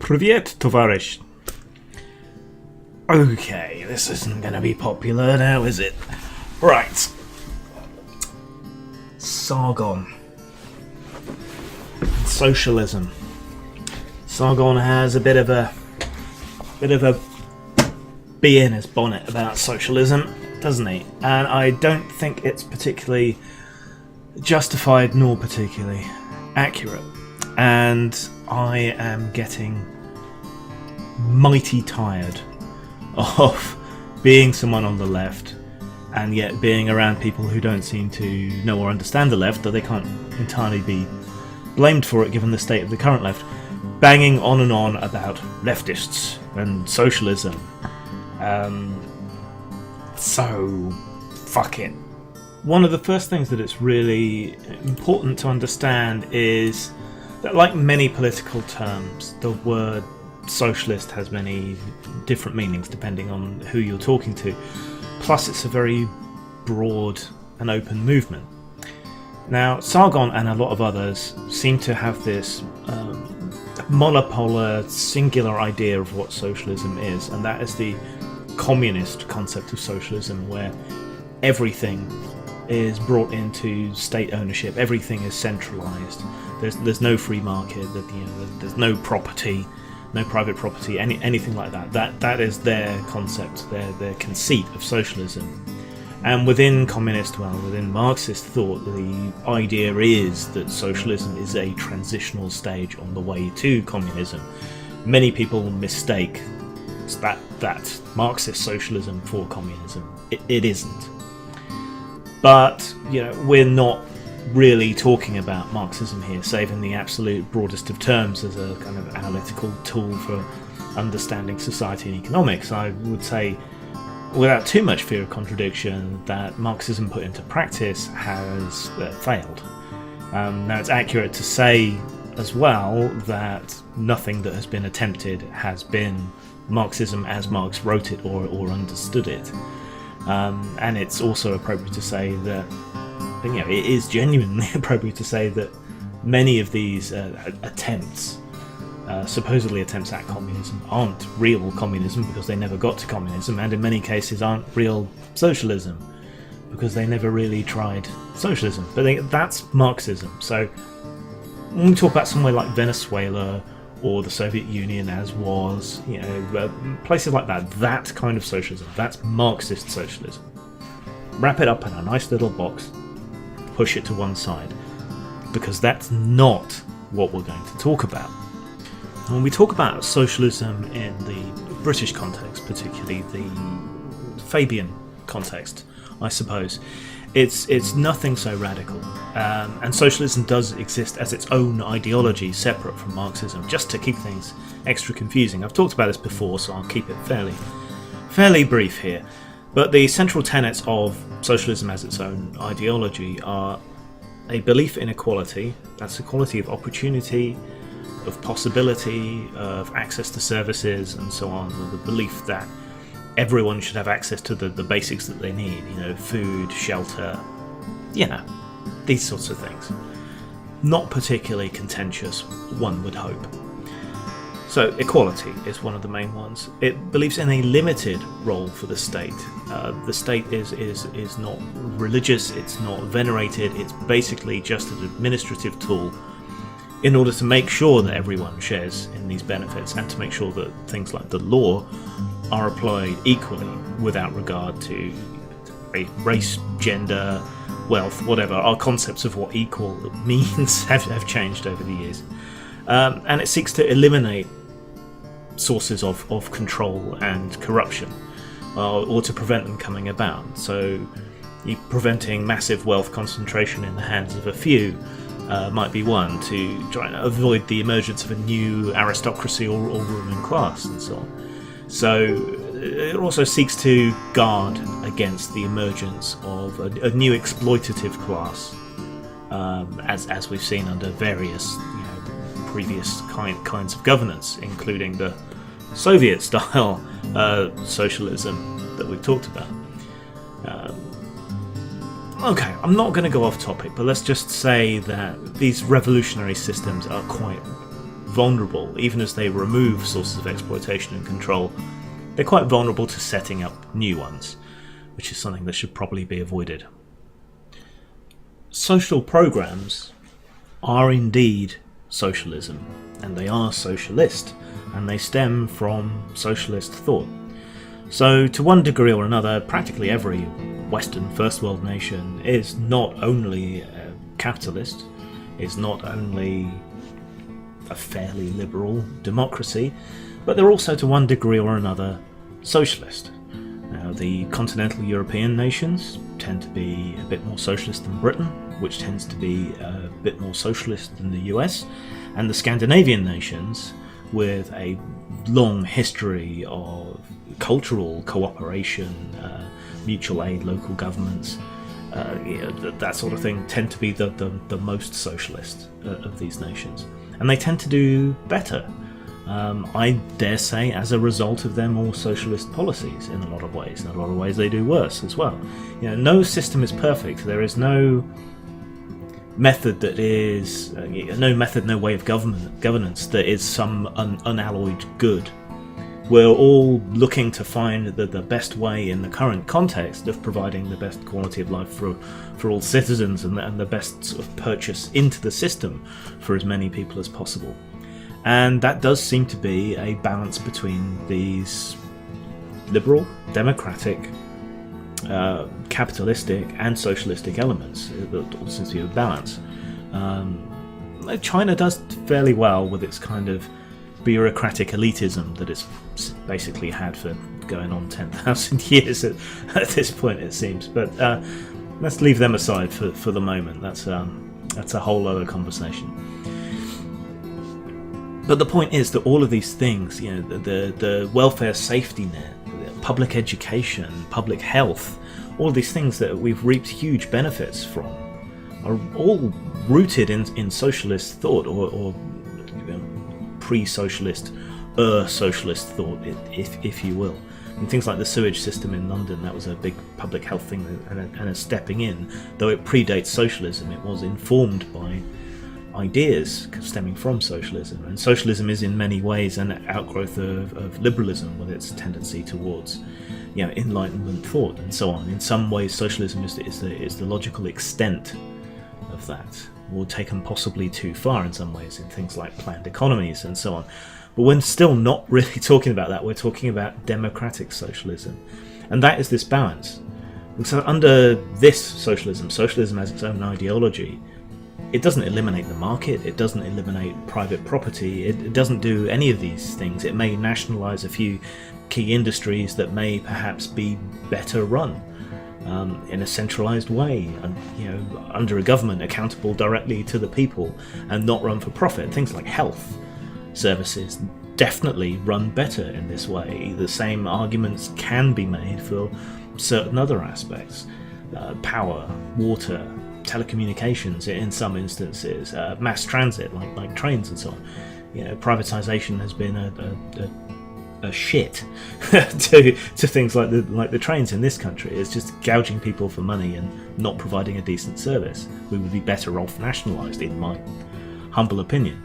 Привет, товарищ. Okay, this isn't going to be popular now, is it? Right. Sargon. Socialism. Sargon has a bit of a bee in his bonnet about socialism, doesn't he? And I don't think it's particularly justified nor particularly accurate. And I am getting mighty tired of being someone on the left and yet being around people who don't seem to know or understand the left, though they can't entirely be blamed for it given the state of the current left, banging on and on about leftists and socialism. So, fuck it. One of the first things that it's really important to understand is that, like many political terms, the word socialist has many different meanings depending on who you're talking to. Plus, it's a very broad and open movement. Now, Sargon and a lot of others seem to have this monopolar, singular idea of what socialism is, and that is the communist concept of socialism, where everything is brought into state ownership, everything is centralised. There's no free market, there's no property, no private property, anything like that. That is their concept, their conceit of socialism. And within within Marxist thought, the idea is that socialism is a transitional stage on the way to communism. Many people mistake that Marxist socialism for communism. It isn't. But, we're not really talking about Marxism here, save in the absolute broadest of terms as a kind of analytical tool for understanding society and economics. I would say, without too much fear of contradiction, that Marxism put into practice has failed. Now, it's accurate to say as well that nothing that has been attempted has been Marxism as Marx wrote it or understood it. And it's also appropriate to say that, it is genuinely appropriate to say that many of these attempts, supposedly attempts at communism, aren't real communism because they never got to communism, and in many cases aren't real socialism because they never really tried socialism. But that's Marxism. So when we talk about somewhere like Venezuela or the Soviet Union as was, places like that kind of socialism, that's Marxist socialism. Wrap it up in a nice little box, push it to one side, because that's not what we're going to talk about. When we talk about socialism in the British context, particularly the Fabian context, I suppose, it's nothing so radical. And socialism does exist as its own ideology, separate from Marxism, just to keep things extra confusing. I've talked about this before, so I'll keep it fairly brief here. But the central tenets of socialism as its own ideology are a belief in equality, that's equality of opportunity, of possibility, of access to services, and so on. The belief that everyone should have access to the basics that they need, food, shelter, these sorts of things. Not particularly contentious, one would hope. So equality is one of the main ones. It believes in a limited role for the state. The state is not religious, it's not venerated, it's basically just an administrative tool in order to make sure that everyone shares in these benefits and to make sure that things like the law are applied equally without regard to race, gender, wealth, whatever. Our concepts of what equal means have changed over the years. And it seeks to eliminate sources of control and corruption, or to prevent them coming about. So preventing massive wealth concentration in the hands of a few might be one, to try and avoid the emergence of a new aristocracy or ruling class and so on. So it also seeks to guard against the emergence of a new exploitative class, as we've seen under various previous kinds of governance, including the Soviet-style socialism that we've talked about. Okay, I'm not going to go off topic, but let's just say that these revolutionary systems are quite vulnerable, even as they remove sources of exploitation and control, they're quite vulnerable to setting up new ones, which is something that should probably be avoided. Social programs are indeed socialism, and they are socialist, and they stem from socialist thought. So, to one degree or another, practically every Western First World nation is not only capitalist, is not only a fairly liberal democracy, but they're also, to one degree or another, socialist. Now, the continental European nations tend to be a bit more socialist than Britain, which tends to be a bit more socialist than the US, and the Scandinavian nations, with a long history of cultural cooperation, mutual aid, local governments, that sort of thing, tend to be the most socialist of these nations. And they tend to do better, I dare say, as a result of their more socialist policies in a lot of ways. In a lot of ways they do worse as well. No system is perfect. There is no method that is no way of governance that is some unalloyed good. We're all looking to find the best way in the current context of providing the best quality of life for all citizens, and the best sort of purchase into the system for as many people as possible. And that does seem to be a balance between these liberal, democratic, capitalistic and socialistic elements. It all seems to be a balance. China does fairly well with its kind of bureaucratic elitism that it's basically had for going on 10,000 years at this point, it seems. But let's leave them aside for the moment. That's a whole other conversation. But the point is that all of these things, the welfare safety net, public education, public health, all of these things that we've reaped huge benefits from, are all rooted in socialist thought, or pre-socialist, socialist thought, if you will. And things like the sewage system in London, that was a big public health thing and a stepping in. Though it predates socialism, it was informed by ideas stemming from socialism. And socialism is in many ways an outgrowth of liberalism, with its tendency towards Enlightenment thought and so on. In some ways, socialism is the logical extent of that, or taken possibly too far in some ways, in things like planned economies and so on. But we're still not really talking about that. We're talking about democratic socialism, and that is this balance. And so under this socialism has its own ideology. It doesn't eliminate the market, it doesn't eliminate private property, it doesn't do any of these things. It may nationalise a few key industries that may perhaps be better run in a centralised way, under a government accountable directly to the people and not run for profit. Things like health services definitely run better in this way. The same arguments can be made for certain other aspects. Power, water, telecommunications in some instances, mass transit like trains and so on. Privatisation has been a shit to things like the trains in this country. It's just gouging people for money and not providing a decent service. We would be better off nationalised, in my humble opinion.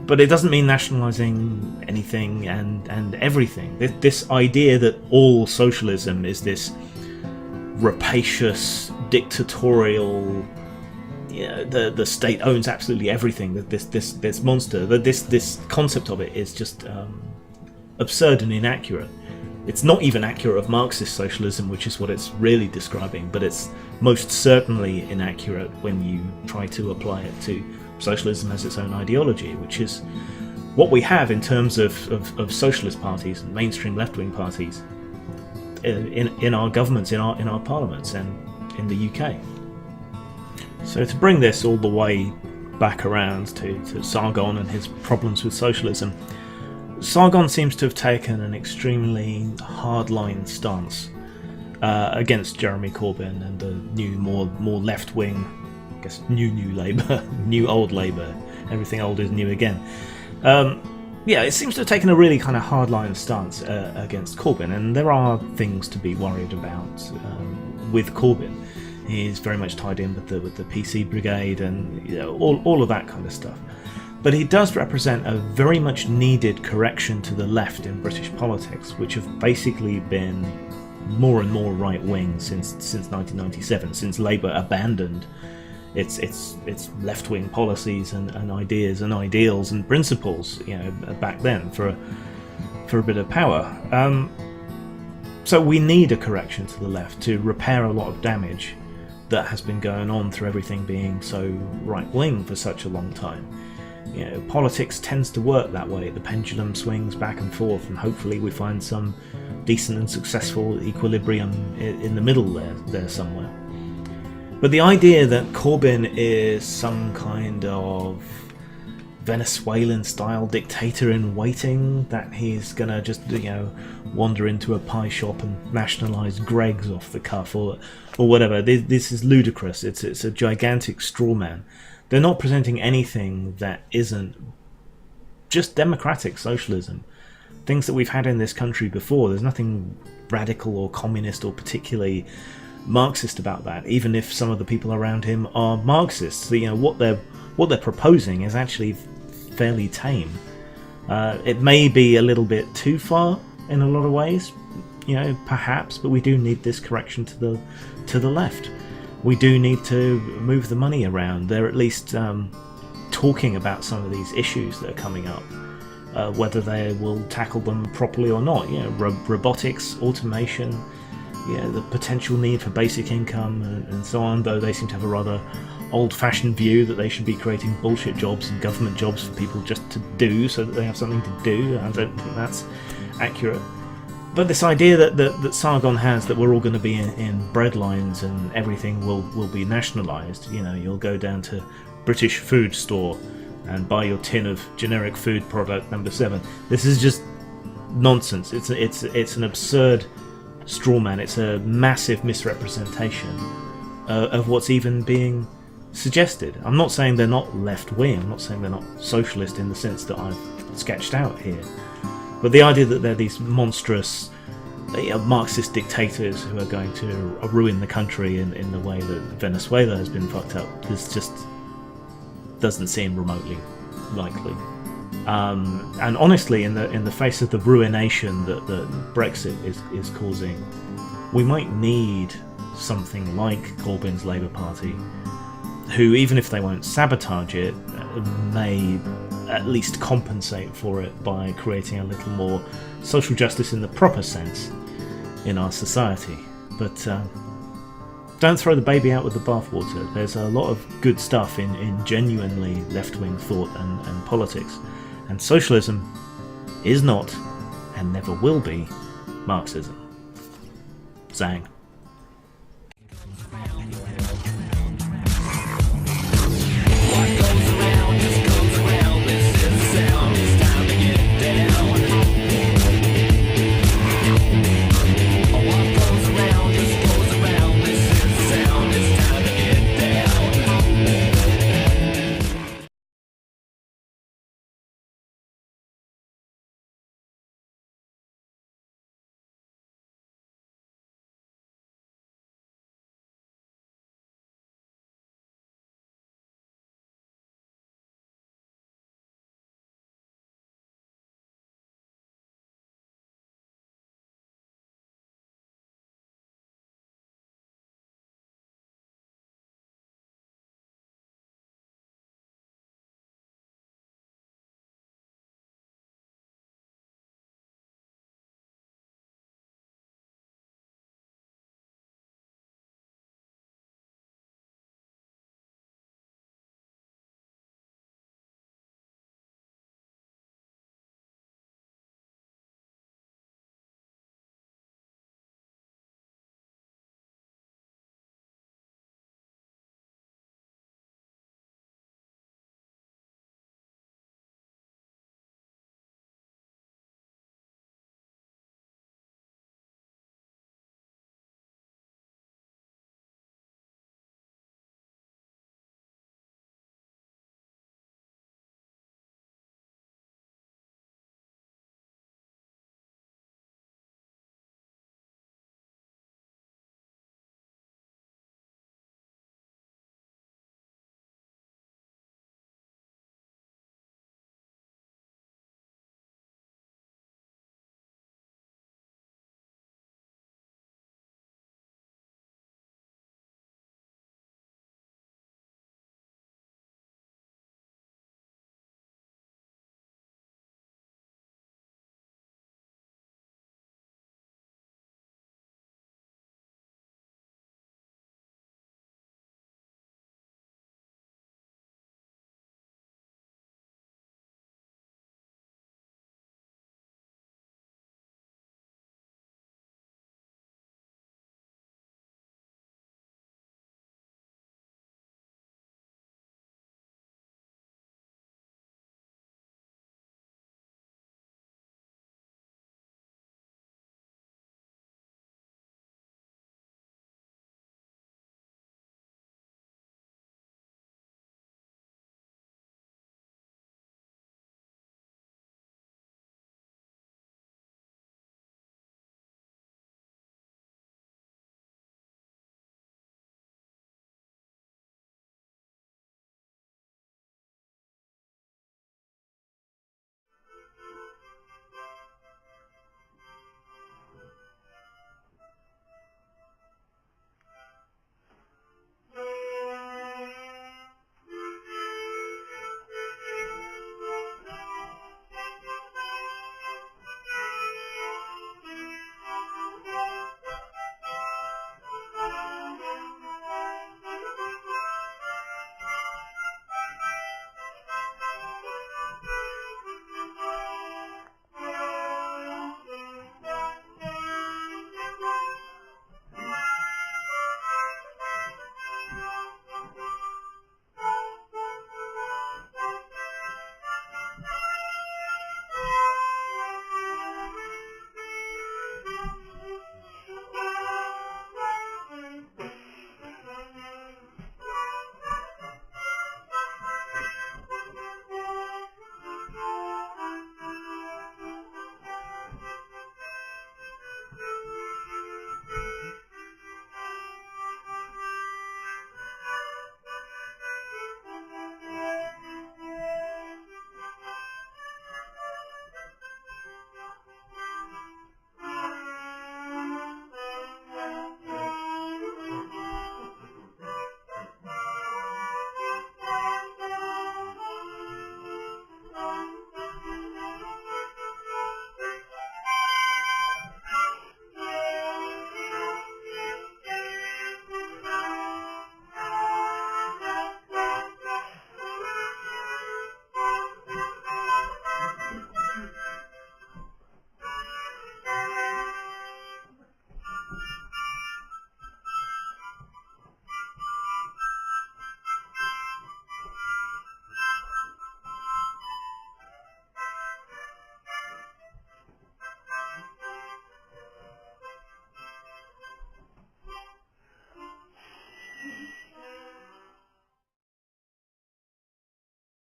But it doesn't mean nationalising anything and everything. This idea that all socialism is this rapacious, dictatorial, the state owns absolutely everything, that this monster, that this concept of it is just absurd and inaccurate. It's not even accurate of Marxist socialism, which is what it's really describing, but it's most certainly inaccurate when you try to apply it to socialism as its own ideology, which is what we have in terms of socialist parties and mainstream left-wing parties in our governments, in our parliaments, and in the UK. So to bring this all the way back around to Sargon and his problems with socialism, Sargon seems to have taken an extremely hardline stance against Jeremy Corbyn and the new, more left-wing, I guess, new Labour, new old Labour. Everything old is new again. It seems to have taken a really kind of hardline stance against Corbyn, and there are things to be worried about with Corbyn. He's very much tied in with the PC Brigade and all of that kind of stuff. But he does represent a very much needed correction to the left in British politics, which have basically been more and more right-wing since 1997, since Labour abandoned its left-wing policies and ideas and ideals and principles, back then for a bit of power. So we need a correction to the left to repair a lot of damage that has been going on through everything being so right-wing for such a long time. Politics tends to work that way. The pendulum swings back and forth, and hopefully we find some decent and successful equilibrium in the middle there somewhere. But the idea that Corbyn is some kind of Venezuelan-style dictator in waiting, that he's gonna just wander into a pie shop and nationalise Greggs off the cuff or whatever, this is ludicrous. It's a gigantic straw man. They're not presenting anything that isn't just democratic socialism, things that we've had in this country before. There's nothing radical or communist or particularly Marxist about that, even if some of the people around him are Marxists. What they're proposing is actually fairly tame. It may be a little bit too far in a lot of ways, perhaps, but we do need this correction to the left. We do need to move the money around. They're at least talking about some of these issues that are coming up, whether they will tackle them properly or not. Robotics, automation, the potential need for basic income and so on, though they seem to have a rather old-fashioned view that they should be creating bullshit jobs and government jobs for people just to do so that they have something to do. I don't think that's accurate. But this idea that Sargon has, that we're all going to be in bread lines and everything will be nationalised. You'll go down to British food store and buy your tin of generic food product number 7. This is just nonsense. It's an absurd straw man. It's a massive misrepresentation of what's even being suggested. I'm not saying they're not left-wing. I'm not saying they're not socialist in the sense that I've sketched out here. But the idea that they're these monstrous Marxist dictators who are going to ruin the country in the way that Venezuela has been fucked up, this just doesn't seem remotely likely. And honestly, in the face of the ruination that Brexit is causing, we might need something like Corbyn's Labour Party, who, even if they won't sabotage it, may at least compensate for it by creating a little more social justice in the proper sense in our society. But don't throw the baby out with the bathwater. There's a lot of good stuff in genuinely left-wing thought and politics, and socialism is not and never will be Marxism. Zang.